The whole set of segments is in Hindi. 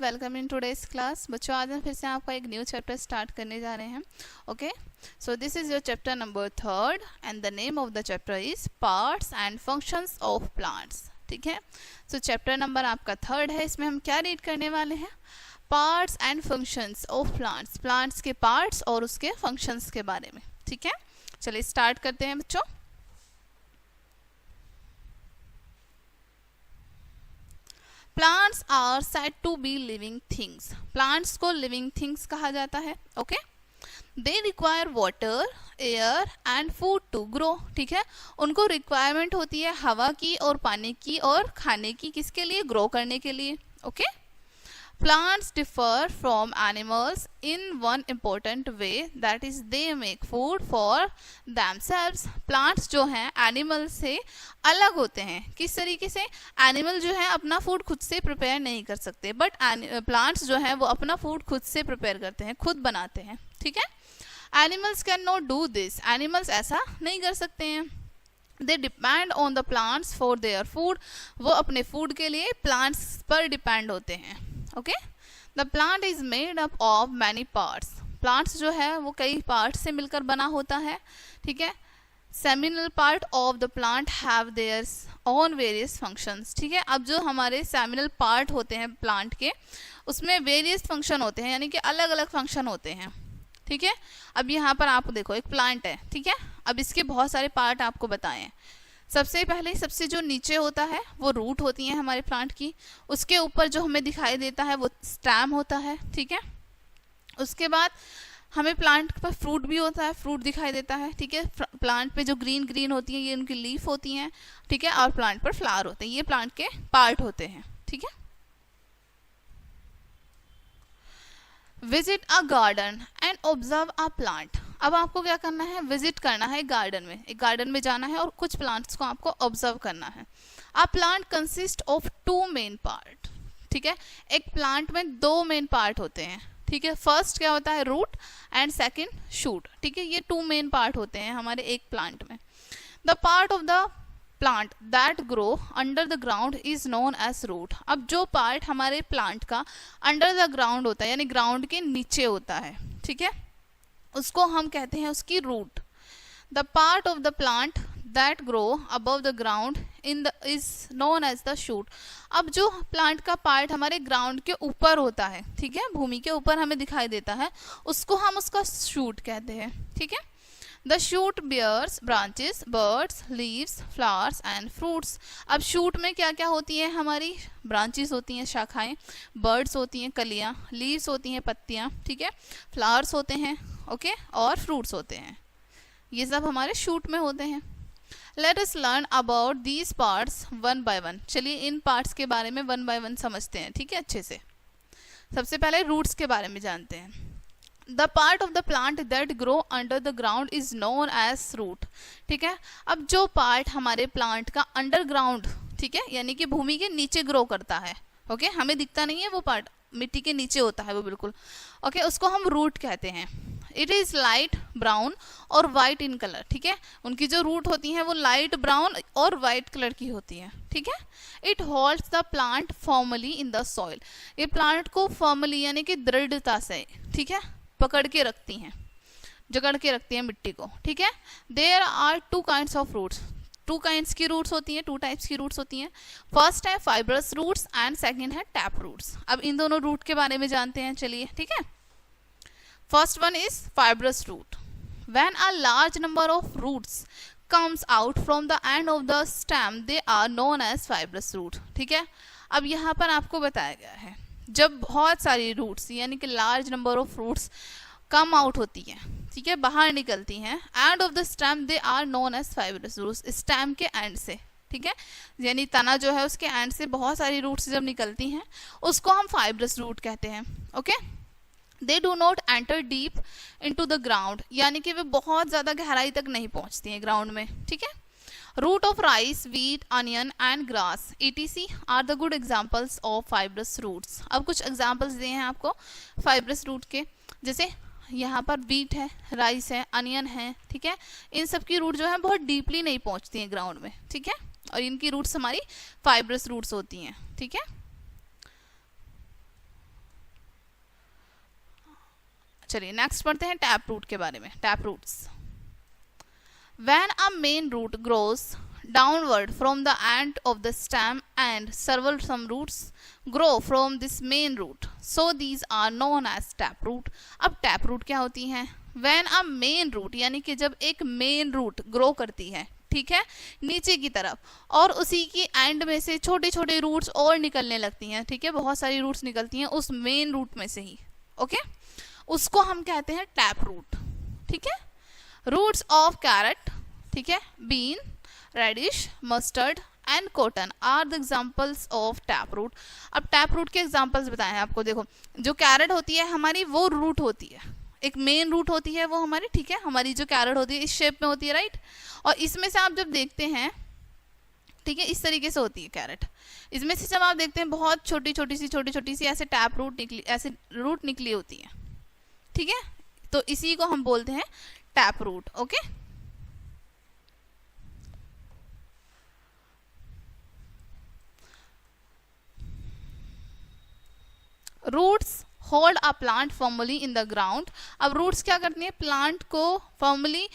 Welcome in today's class. बच्चों आज हम फिर से आपका एक न्यू चैप्टर स्टार्ट करने जा रहे हैं। Okay, so this is your chapter number 3 and the name of the chapter is parts and functions of plants. ठीक है, सो चैप्टर नंबर आपका 3 है। इसमें हम क्या रीड करने वाले हैं? Parts and functions of plants, plants के पार्ट्स और उसके फंक्शंस के बारे में। ठीक है, चलिए स्टार्ट करते हैं बच्चों। Plants are said to be living things. Plants को लिविंग थिंग्स कहा जाता है। Okay, they require water, air and food to grow. ठीक है, उनको रिक्वायरमेंट होती है हवा की और पानी की और खाने की, किसके लिए? ग्रो करने के लिए। Okay, plants differ from animals in one important way, that is they make food for themselves. plants जो हैं एनिमल से अलग होते हैं। किस तरीके से? एनिमल जो है अपना फूड खुद से प्रिपेयर नहीं कर सकते, बट प्लांट्स जो है वो अपना फूड खुद से प्रिपेयर करते हैं, खुद बनाते हैं। ठीक है, animals can not do this, animals ऐसा नहीं कर सकते हैं। They depend on the plants for their food, वो अपने फूड के लिए प्लांट्स पर डिपेंड होते हैं। Okay, the plant is made up of many parts. Plants जो है वो कई पार्ट से मिलकर बना होता है। ठीक है, seminal part of the plant have their on various functions. ठीक है, अब जो हमारे सेमिनल पार्ट होते हैं प्लांट के, उसमें वेरियस फंक्शन होते हैं, यानी कि अलग अलग फंक्शन होते हैं। ठीक है, अब यहाँ पर आप देखो एक प्लांट है। ठीक है, अब इसके बहुत सारे पार्ट आपको बताए हैं। सबसे पहले सबसे जो नीचे होता है वो रूट होती है हमारे प्लांट की। उसके ऊपर जो हमें दिखाई देता है वो स्टेम होता है। ठीक है, उसके बाद हमें प्लांट पर फ्रूट भी होता है, फ्रूट दिखाई देता है। ठीक है, प्लांट पे जो ग्रीन ग्रीन होती है ये उनकी लीफ होती हैं। ठीक है, और प्लांट पर फ्लावर होते हैं, ये प्लांट के पार्ट होते हैं। ठीक है, visit a garden and observe a plant. अब आपको क्या करना है? विजिट करना है गार्डन में, एक गार्डन में जाना है और कुछ प्लांट्स को आपको ऑब्जर्व करना है। A plant consist of 2 main part. ठीक है, एक प्लांट में 2 मेन पार्ट होते हैं। ठीक है, फर्स्ट क्या होता है? Root and second shoot. ठीक है, ये 2 मेन पार्ट होते हैं हमारे एक प्लांट में। The part of the plant that grow under the ground is known as root. अब जो पार्ट हमारे प्लांट का अंडर द ग्राउंड होता है, यानी ग्राउंड के नीचे होता है, ठीक है, उसको हम कहते हैं उसकी root. The part of the plant that grow above the ground is known as the shoot. अब जो प्लांट का पार्ट हमारे ग्राउंड के ऊपर होता है, ठीक है, भूमि के ऊपर हमें दिखाई देता है, उसको हम उसका शूट कहते हैं। ठीक है, the shoot bears branches, buds, leaves, flowers and fruits. अब शूट में क्या क्या होती है? हमारी ब्रांचेस होती हैं, शाखाएं, बर्ड्स होती हैं, कलियां, लीव्स होती हैं, पत्तियां, ठीक है, फ्लावर्स होते हैं, ओके, और फ्रूट्स होते हैं। ये सब हमारे शूट में होते हैं। Let us learn about these parts one by one. चलिए इन पार्ट्स के बारे में वन बाय वन समझते हैं। ठीक है, अच्छे से। सबसे पहले रूट्स के बारे में जानते हैं। The part of the plant that grow under the ground is known as root. ठीक है, अब जो पार्ट हमारे प्लांट का अंडरग्राउंड, ठीक है, यानी कि भूमि के नीचे ग्रो करता है, ओके, हमें दिखता नहीं है वो पार्ट, मिट्टी के नीचे होता है वो बिल्कुल, ओके, उसको हम रूट कहते हैं। इट इज लाइट ब्राउन और वाइट इन कलर। ठीक है, उनकी जो रूट होती हैं वो लाइट ब्राउन और वाइट कलर की होती है। ठीक है, it holds the plant formally in the soil. ये प्लांट को फॉर्मली यानी कि दृढ़ता से, ठीक है, पकड़ के रखती हैं, जकड़ के रखती हैं मिट्टी को। ठीक है, there are 2 kinds of roots. 2 kinds की रूट्स होती हैं, 2 टाइप्स की रूट्स होती हैं। फर्स्ट है फाइब्रस रूट्स एंड सेकंड है टैप रूट्स। अब इन दोनों रूट के बारे में जानते हैं, चलिए। ठीक है, first one is fibrous root. When a large number of roots comes out from the end of the stem they are known as fibrous root। ठीक है, अब यहाँ पर आपको बताया गया है जब बहुत सारी रूट्स यानी कि large number of roots come out होती हैं, ठीक है, बाहर निकलती हैं, end of the stem they are known as fibrous roots. Stem के एंड से, ठीक है, यानी तना जो है उसके एंड से बहुत सारी रूट्स जब निकलती हैं उसको हम फाइब्रस रूट कहते हैं। Okay, they do not enter deep into the ground, यानी कि वे बहुत ज़्यादा गहराई तक नहीं पहुंचती हैं ग्राउंड में। ठीक है, root of rice, wheat, onion and grass etc are the good examples of fibrous roots. अब कुछ एग्जाम्पल्स दिए हैं आपको फाइब्रस रूट के, जैसे यहाँ पर वीट है, राइस है, अनियन है, ठीक है, इन सब की रूट जो है बहुत डीपली नहीं पहुँचती हैं ग्राउंड में। ठीक है, और इनकी रूट्स हमारी फाइब्रस रूट्स होती हैं। ठीक है, चलिए नेक्स्ट पढ़ते हैं टैप रूट के बारे में. Tap roots. When a main root grows downward from the end of the stem and several some roots grow from this main root, so these are known as taproot. अब taproot क्या होती है? When a main root यानी कि जब एक main root grow करती है, ठीक है, नीचे की तरफ, और उसी की एंड में से छोटे छोटे रूट्स और निकलने लगती हैं, ठीक है, बहुत सारी रूट्स निकलती हैं उस मेन रूट में से ही, ओके, उसको हम कहते हैं टैप रूट. ठीक है. रूट्स ऑफ कैरेट, ठीक है, bean, radish, mustard and cotton are the examples of tap root. अब टैप रूट के एग्जाम्पल्स बताए हैं आपको. देखो, जो कैरेट होती है हमारी वो रूट होती है, एक मेन रूट होती है वो हमारी, ठीक है, हमारी जो कैरेट होती है इस शेप में होती है, राइट. और इसमें से आप जब देखते हैं, ठीक है, इस तरीके से होती है कैरेट. इसमें से जब आप देखते हैं बहुत छोटी छोटी सी ऐसे टैप रूट निकली, ऐसे रूट निकली होती है, ठीक है, तो इसी को हम बोलते हैं tap root. Okay. Roots hold a plant firmly in the ground. अब रूट्स क्या करती हैं? प्लांट को फर्मली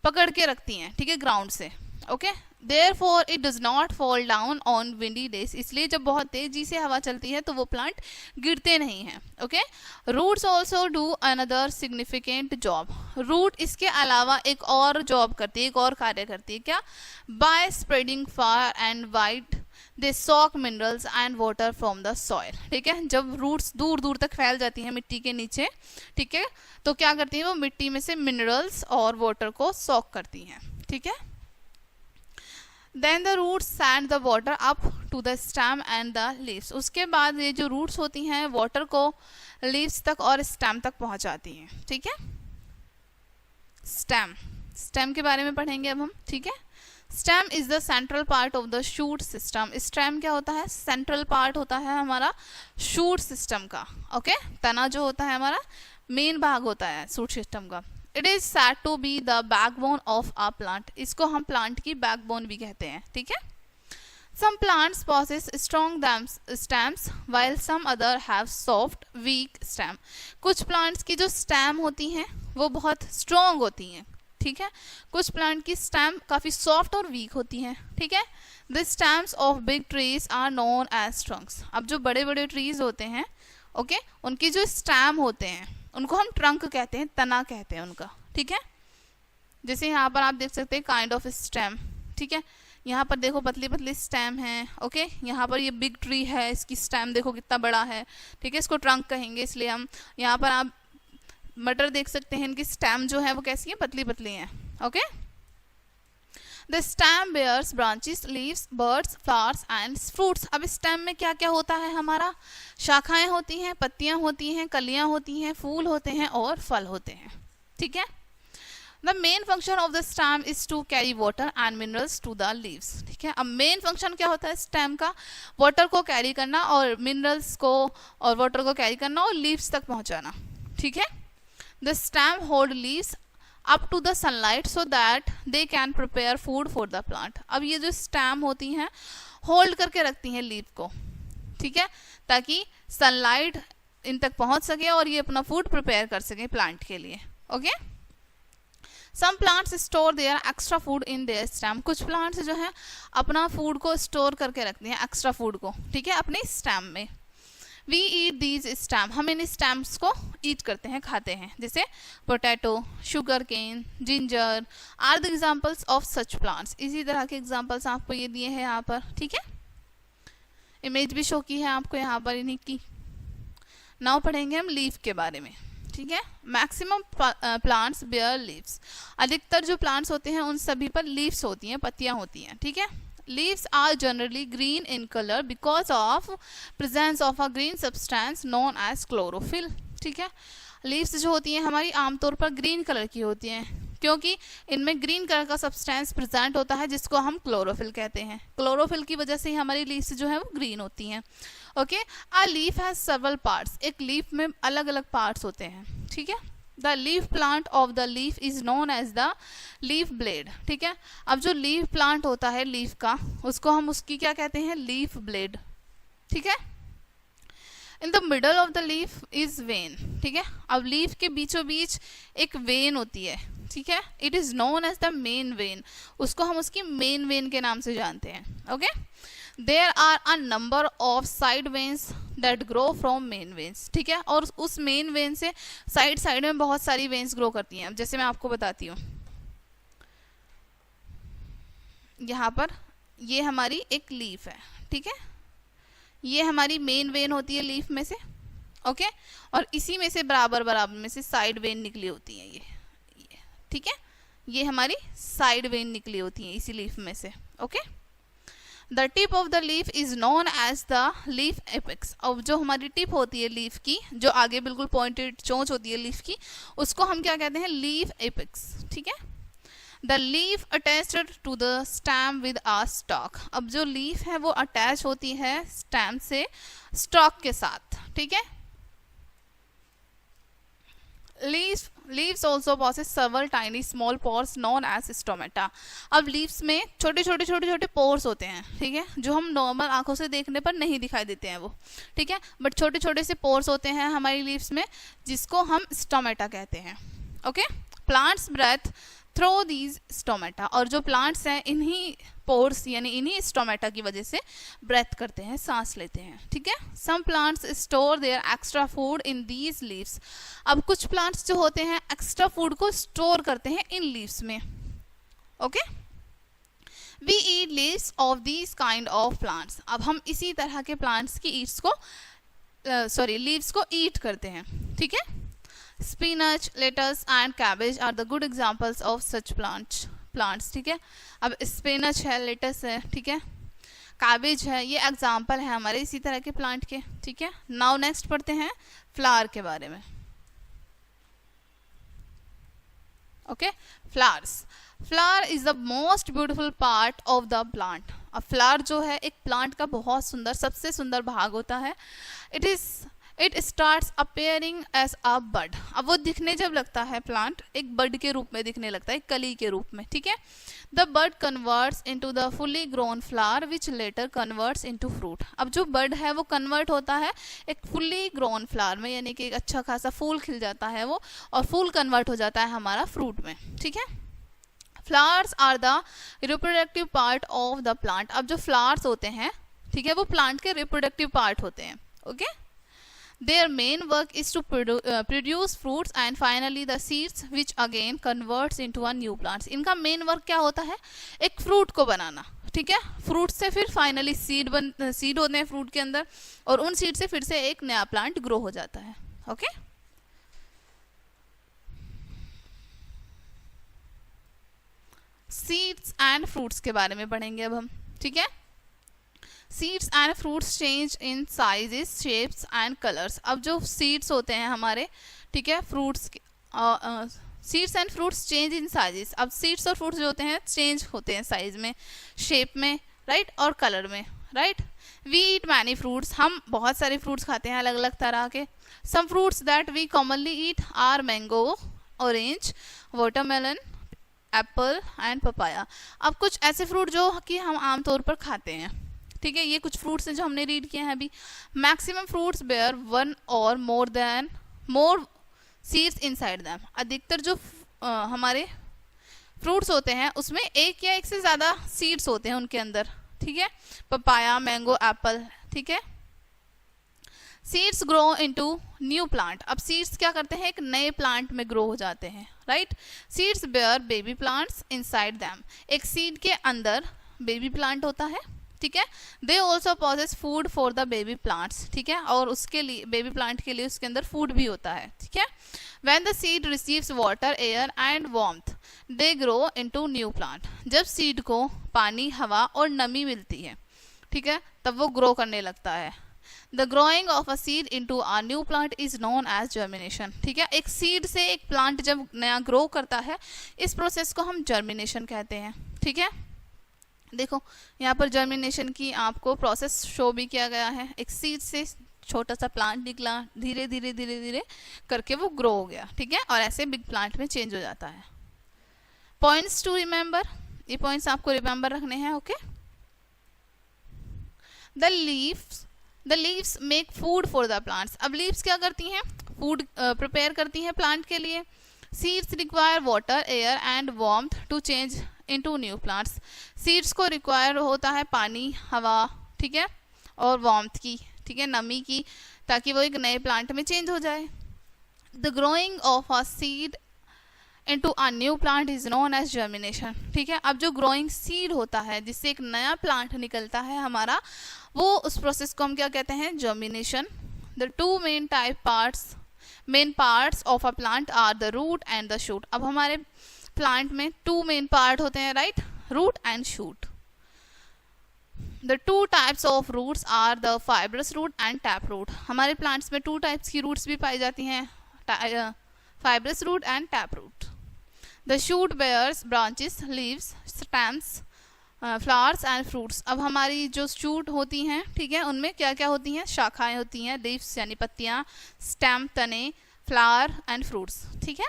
पकड़ के रखती हैं, ठीक है, ग्राउंड से. Okay. Therefore it does not fall down on windy days. इसलिए जब बहुत तेजी से हवा चलती है तो वो प्लांट गिरते नहीं हैं. Okay. Roots also do another significant job. Root इसके अलावा एक और जॉब करती है, एक और कार्य करती है. क्या? By spreading far and wide they soak minerals and water from the soil. ठीक है. जब रूट्स दूर दूर तक फैल जाती हैं मिट्टी के नीचे, ठीक है, तो क्या करती हैं? वो मिट्टी में से मिनरल्स और वाटर को सॉक करती हैं. ठीक है. Then the roots send the water up to the stem and the leaves. उसके बाद ये जो रूट्स होती हैं वाटर को लीव्स तक और स्टेम तक पहुंचाती हैं. ठीक है. स्टेम के बारे में पढ़ेंगे अब हम. ठीक है. Stem is the central part of the shoot system. Stem क्या होता है? सेंट्रल पार्ट होता है हमारा शूट सिस्टम का. ओके. तना जो होता है हमारा मेन भाग होता है शूट सिस्टम का. It is said to be the backbone of a plant. इसको हम प्लांट की बैकबोन भी कहते हैं. ठीक है. Some plants possess strong stems while some other have soft weak stem. कुछ प्लांट्स की जो स्टेम होती हैं वो बहुत स्ट्रॉन्ग होती हैं. ठीक है. कुछ प्लांट की स्टेम काफी सॉफ्ट और वीक होती हैं. ठीक है. The stems of big trees are known as trunks. अब जो बड़े बड़े ट्रीज होते हैं, ओके, उनकी जो स्टेम होते हैं उनको हम ट्रंक कहते हैं, तना कहते हैं उनका. ठीक है. जैसे यहाँ पर आप देख सकते हैं काइंड ऑफ स्टेम. ठीक है. यहाँ पर देखो पतली पतली स्टेम है. ओके. यहाँ पर ये बिग ट्री है, इसकी स्टेम देखो कितना बड़ा है. ठीक है. इसको ट्रंक कहेंगे. इसलिए हम यहाँ पर आप मटर देख सकते हैं, इनकी स्टेम जो है वो कैसी है? पतली पतली है. Okay. The stem bears branches, leaves, buds, flowers and fruits. अब स्टेम में क्या क्या होता है हमारा? शाखाएं होती हैं, पत्तियां होती हैं, कलियां होती हैं, फूल होते हैं और फल होते हैं. ठीक है. The main function of the stem is to carry water and minerals to the leaves. ठीक है. अब मेन फंक्शन क्या होता है स्टेम का? वाटर को कैरी करना और मिनरल्स को और वाटर को कैरी करना और लीव्स तक पहुंचाना. ठीक है. The stem hold leaves up to the sunlight so that they can prepare food for the plant. अब ये जो स्टेम होती हैं होल्ड करके रखती हैं लीफ को. ठीक है. ताकि सनलाइट इन तक पहुंच सके और ये अपना फूड प्रिपेयर कर सके प्लांट के लिए. Okay. Some plants store their extra food in their stem. कुछ प्लांट्स जो है अपना फूड को स्टोर करके रखती हैं, एक्स्ट्रा फूड को, ठीक है, अपने स्टेम में. We eat these stem. हम इन स्टेम्स को ईट करते हैं, खाते हैं. जैसे potato, sugar cane, ginger are the examples of such plants. इसी तरह के एग्जाम्पल्स आपको ये दिए हैं यहाँ पर. ठीक है. इमेज भी शो की है आपको यहाँ पर इन्हीं की. नाउ पढ़ेंगे हम लीफ के बारे में. ठीक है. Maximum plants bear leaves. अधिकतर जो प्लांट्स होते हैं उन सभी पर लीव्स होती हैं, पत्तियां होती हैं. ठीक है. Leaves are generally green in color because of presence of a green substance known as chlorophyll. ठीक है. लीव्स जो होती हैं हमारी आमतौर पर ग्रीन कलर की होती हैं क्योंकि इनमें ग्रीन कलर का सब्सटेंस प्रेजेंट होता है जिसको हम क्लोरोफिल कहते हैं. क्लोरोफिल की वजह से ही हमारी लीव्स जो है वो ग्रीन होती हैं. Okay. A leaf has several parts. एक लीफ में अलग अलग पार्ट्स होते हैं. ठीक है. The leaf plant of the leaf is known as the leaf blade. ठीक है. अब जो लीफ प्लांट होता है लीफ का, उसको हम उसकी क्या कहते हैं? Leaf blade. ठीक है. In the middle of the leaf is when, ठीक है। अब लीफ के बीचों बीच एक वेन होती है, ठीक है। It is known as the main vein, उसको हम उसकी मेन वेन के नाम से जानते हैं, okay. There are a number of side veins that grow from main veins, ठीक है। और उस मेन वेन से साइड साइड में बहुत सारी वेन्स ग्रो करती हैं। अब जैसे मैं आपको बताती हूँ, यहाँ पर ये हमारी एक लीफ है, ठीक है। ये हमारी मेन वेन होती है लीफ में से, ओके। और इसी में से बराबर बराबर में से साइड वेन निकली होती है ये, ठीक है। ये हमारी साइड वेन निकली होती है इसी लीफ में से, okay. The tip of the leaf is known as the leaf apex. अब जो हमारी टिप होती है लीफ की, जो आगे बिल्कुल पॉइंटेड चोंच होती है लीफ की, उसको हम क्या कहते हैं, लीफ एपेक्स, ठीक है। The leaf attached to the stem with a stalk. अब जो लीफ है वो अटैच होती है स्टेम से स्टॉक के साथ, ठीक है। Leaves also possesses several tiny small pores known as stomata। अब लीव्स में छोटे छोटे पोर्स होते हैं, ठीक है, जो हम नॉर्मल आंखों से देखने पर नहीं दिखाई देते हैं वो, ठीक है। बट छोटे छोटे से पोर्स होते हैं हमारी लीव्स में, जिसको हम स्टोमेटा कहते हैं, okay. Plants breathe through these stomata. और जो प्लांट्स हैं इन्हीं पोर्स यानी इन्हीं स्टोमेटा की वजह से ब्रेथ करते हैं, सांस लेते हैं, ठीक है। Some plants store their extra food in these leaves. अब कुछ प्लांट्स जो होते हैं एक्स्ट्रा फूड को स्टोर करते हैं इन लीव्स में, okay. We eat leaves of these kind of plants. अब हम इसी तरह के प्लांट्स की लीव्स को ईट करते हैं, ठीक है। Spinach, lettuce and cabbage are the good examples of such plants, ठीक है। अब स्पिनच है, लेटस है, ठीक है, कैबेज है, ये एग्जाम्पल है हमारे इसी तरह के प्लांट के, ठीक है। नाउ नेक्स्ट पढ़ते हैं फ्लावर के बारे में, okay. Flower is the most beautiful part of the plant. अब फ्लावर जो है एक प्लांट का बहुत सुंदर, सबसे सुंदर भाग होता है। It starts appearing as a bud. अब वो दिखने जब लगता है प्लांट, एक बड के रूप में दिखने लगता है, कली के रूप में, ठीक है। The bud converts into the fully grown flower which later converts into fruit. अब जो बड है वो कन्वर्ट होता है एक फुली ग्रोन फ्लावर में, यानी कि एक अच्छा खासा फूल खिल जाता है वो, और फूल कन्वर्ट हो जाता है हमारा फ्रूट में, ठीक है। Flowers are the reproductive part of the plant. अब जो फ्लावर्स होते हैं, ठीक है, वो प्लांट के रिप्रोडक्टिव पार्ट होते हैं, okay. Their main work is to produce fruits and finally the seeds which again converts into a new plants। इनका मेन वर्क क्या होता है, एक फ्रूट को बनाना, ठीक है। फ्रूट से फिर फाइनली सीड होते हैं फ्रूट के अंदर, और उन सीड से फिर से एक नया प्लांट ग्रो हो जाता है, ओके। सीड्स एंड फ्रूट्स के बारे में पढ़ेंगे अब हम, ठीक है। Seeds and fruits change in sizes, shapes and colours. अब जो सीड्स होते हैं हमारे, ठीक है, seeds and fruits change in sizes. अब सीड्स और फ्रूट्स जो होते हैं चेंज होते हैं साइज में, शेप में, राइट, और कलर में, right. We eat many fruits. हम बहुत सारे फ्रूट्स खाते हैं अलग अलग तरह के। Some fruits that we commonly eat are mango, orange, watermelon, apple and papaya. अब कुछ ऐसे फ्रूट जो कि हम आमतौर पर खाते हैं, ठीक है, ये कुछ फ्रूट्स हैं जो हमने रीड किए हैं अभी। मैक्सिमम फ्रूट्स बेयर वन और मोर सीड्स इनसाइड दैम। अधिकतर जो हमारे फ्रूट्स होते हैं उसमें एक या एक से ज़्यादा सीड्स होते हैं उनके अंदर, ठीक है। पपाया, मैंगो, एप्पल, ठीक है। Seeds grow into new plant. अब सीड्स क्या करते हैं, एक नए प्लांट में ग्रो हो जाते हैं, right. Seeds bear baby plants inside them. एक सीड के अंदर बेबी प्लांट होता है, ठीक है। They also possess food for the baby plants, ठीक है, और उसके लिए बेबी प्लांट के लिए उसके अंदर फूड भी होता है, ठीक है। When the seed receives water, air and warmth they grow into new plant. जब सीड को पानी, हवा और नमी मिलती है, ठीक है, तब वो ग्रो करने लगता है। The growing of a seed into a new plant is known as germination, ठीक है। एक सीड से एक प्लांट जब नया ग्रो करता है, इस प्रोसेस को हम जर्मिनेशन कहते हैं, ठीक है। देखो यहाँ पर जर्मिनेशन की आपको प्रोसेस शो भी किया गया है। एक सीड से छोटा सा प्लांट निकला, धीरे धीरे धीरे धीरे करके वो ग्रो हो गया, ठीक है, और ऐसे बिग प्लांट में चेंज हो जाता है। पॉइंट्स टू रिमेंबर, ये पॉइंट्स आपको रिमेंबर रखने हैं, okay. The the leaves make food for the plants. अब लीव्स क्या करती हैं, फूड प्रिपेयर करती हैं प्लांट के लिए। Seeds require water, air and warmth to change into new plants. Seeds को रिक्वायर होता है पानी, हवा, ठीक है, और वार्मथ की, ठीक है, नमी की, ताकि वो एक नए प्लांट में चेंज हो जाए। The growing of a seed into a new plant is known as germination. ठीक है, अब जो ग्रोइंग सीड होता है जिससे एक नया प्लांट निकलता है हमारा, वो उस प्रोसेस को हम क्या कहते हैं, germination. The two main parts of a plant are the root and the shoot. अब हमारे प्लांट में टू मेन पार्ट होते हैं, right, root and shoot. The two types of roots are the fibrous root and tap root. हमारे प्लांट्स में टू टाइप्स की रूट्स भी पाई जाती हैं, fibrous root and tap root. The shoot bears branches, leaves, stems, flowers and fruits. अब हमारी जो शूट होती हैं, ठीक है, उनमें क्या क्या होती हैं, शाखाएं होती हैं, लीव्स यानी पत्तियां, स्टेम तने, फ्लावर एंड फ्रूट्स। ठीक है,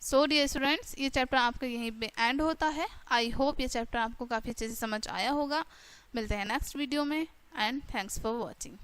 सो डियर स्टूडेंट्स, ये चैप्टर आपका यहीं पे एंड होता है। आई होप ये चैप्टर आपको काफ़ी अच्छे से समझ आया होगा। मिलते हैं नेक्स्ट वीडियो में, एंड थैंक्स फॉर वॉचिंग।